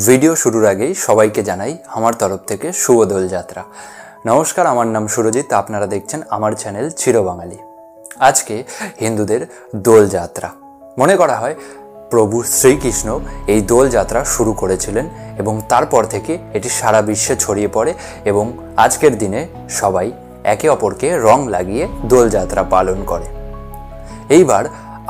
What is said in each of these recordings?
Video শুরুর আগেই সবাইকে জানাই আমার তরফ থেকে শুভ দোল যাত্রা। নমস্কার, আমার নাম সুরজিৎ, আপনারা দেখছেন আমার চ্যানেল চিরবাঙালি। আজকে হিন্দুদের দোল যাত্রা। মনে করা হয় প্রভু শ্রীকৃষ্ণ এই দোল যাত্রা শুরু করেছিলেন এবং তারপর থেকে এটি সারা বিশ্বে ছড়িয়ে পড়ে এবং আজকের দিনে সবাই একে অপরকে রং লাগিয়ে দোল যাত্রা পালন করে। এইবার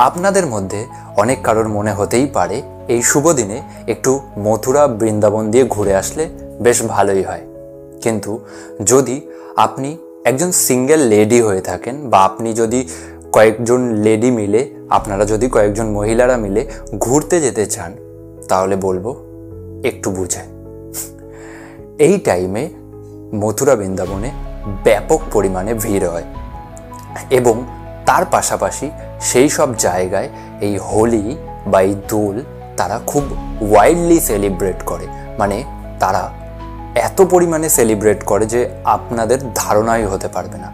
আপনাদের মধ্যে অনেক কারোর মনে হতেই পারে এই শুভ দিনে একটু মথুরা বৃন্দাবন দিয়ে ঘুরে আসলে বেশ ভালোই হয়। কিন্তু যদি আপনি একজন সিঙ্গেল লেডি হয়ে থাকেন বা আপনি যদি কয়েকজন লেডি মিলে আপনারা যদি কয়েকজন মহিলারা মিলে ঘুরতে যেতে চান তাহলে বলবো একটু বুঝে। এই টাইমে মথুরা বৃন্দাবনে ব্যাপক পরিমাণে ভিড় হয় এবং তার পাশাপাশি সেই সব জায়গায় এই হোলি বা এই দোল তারা খুব ওয়াইল্ডলি সেলিব্রেট করে, মানে তারা এত পরিমাণে সেলিব্রেট করে যে আপনাদের ধারণাই হতে পারবে না।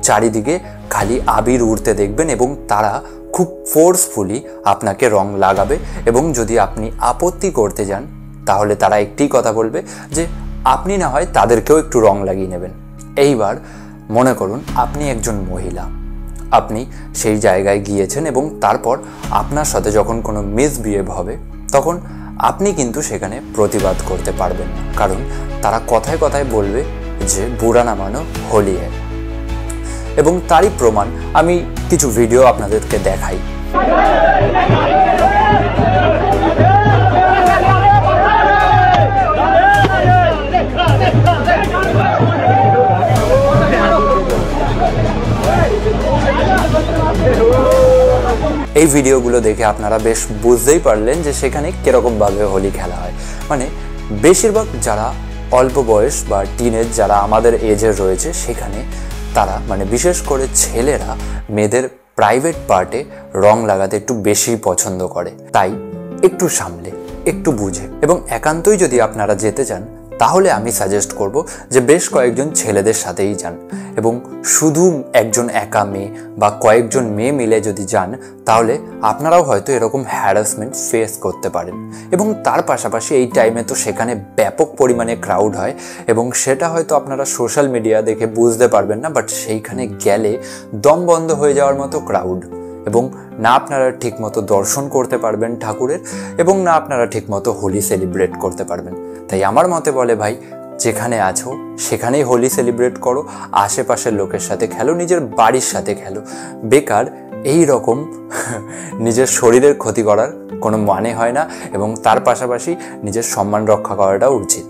চারিদিকে খালি আবির উড়তে দেখবেন এবং তারা খুব ফোর্সফুলি আপনাকে রং লাগাবে এবং যদি আপনি আপত্তি করতে যান তাহলে তারা একটি কথা বলবে যে আপনি না হয় তাদেরকেও একটু রং লাগিয়ে নেবেন। এইবার মনে করুন আপনি একজন মহিলা, আপনি সেই জায়গায় গিয়েছেন এবং তারপর আপনার সাথে যখন কোনো মিসবিহেভ হবে তখন আপনি কিন্তু সেখানে প্রতিবাদ করতে পারবেন না, কারণ তারা কথায় কথায় বলবে যে বুরা না মানো হোলি হ্যায়। এবং তারই প্রমাণ আমি কিছু ভিডিও আপনাদেরকে দেখাই। এই ভিডিওগুলো দেখে আপনারা বেশ বুঝতেই পারলেন যে সেখানে কিরকমভাবে হোলি খেলা হয়। মানে বেশিরভাগ যারা অল্প বয়স বা টিনেজ যারা আমাদের এজের রয়েছে সেখানে তারা মানে বিশেষ করে ছেলেরা মেয়েদের প্রাইভেট পার্টে রং লাগাতে একটু বেশি পছন্দ করে। তাই একটু সামলে, একটু বুঝে এবং একান্তই যদি আপনারা যেতে চান তাহলে আমি সাজেস্ট করব যে বেশ কয়েকজন ছেলেদের সাথেই যান এবং শুধু একজন একা মেয়ে বা কয়েকজন মেয়ে মিলে যদি যান তাহলে আপনারাও হয়তো এরকম হ্যারাসমেন্ট ফেস করতে পারেন। এবং তার পাশাপাশি এই টাইমে তো সেখানে ব্যাপক পরিমাণে ক্রাউড হয় এবং সেটা হয়তো আপনারা সোশ্যাল মিডিয়া দেখে বুঝতে পারবেন না, বাট সেইখানে গেলে দম বন্ধ হয়ে যাওয়ার মতো ক্রাউড এবং না আপনারা ঠিকমতো দর্শন করতে পারবেন ঠাকুরের এবং না আপনারা ঠিকমতো হোলি সেলিব্রেট করতে পারবেন। তাই আমার মতে বলে ভাই, যেখানে আছো সেখানেই হোলি সেলিব্রেট করো, আশেপাশের লোকের সাথে খেলো, নিজের বাড়ির সাথে খেলো। বেকার এই রকম নিজের শরীরের ক্ষতি করার কোনো মানে হয় না এবং তার পাশাপাশি নিজের সম্মান রক্ষা করাটাও উচিত।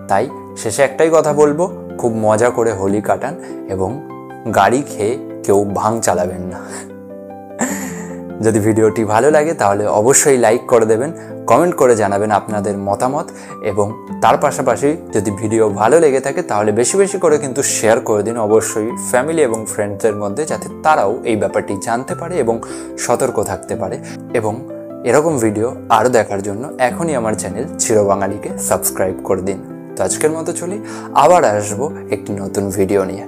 তাই শেষে একটাই কথা বলবো, খুব মজা করে হোলি কাটান এবং গাড়ি খেয়ে কেউ ভাং চালাবেন না। যদি ভিডিওটি ভালো লাগে তাহলে অবশ্যই লাইক করে দেবেন, কমেন্ট করে জানাবেন আপনাদের মতামত এবং তার পাশাপাশি যদি ভিডিও ভালো লেগে থাকে তাহলে বেশি বেশি করে কিন্তু শেয়ার করে দিন অবশ্যই ফ্যামিলি এবং ফ্রেন্ডসদের মধ্যে, যাতে তারাও এই ব্যাপারটি জানতে পারে এবং সতর্ক থাকতে পারে। এবং এরকম ভিডিও আরও দেখার জন্য এখনই আমার চ্যানেল চিরবাঙালিকে সাবস্ক্রাইব করে দিন। তো আজকের মতো চলি, আবার আসবো একটি নতুন ভিডিও নিয়ে।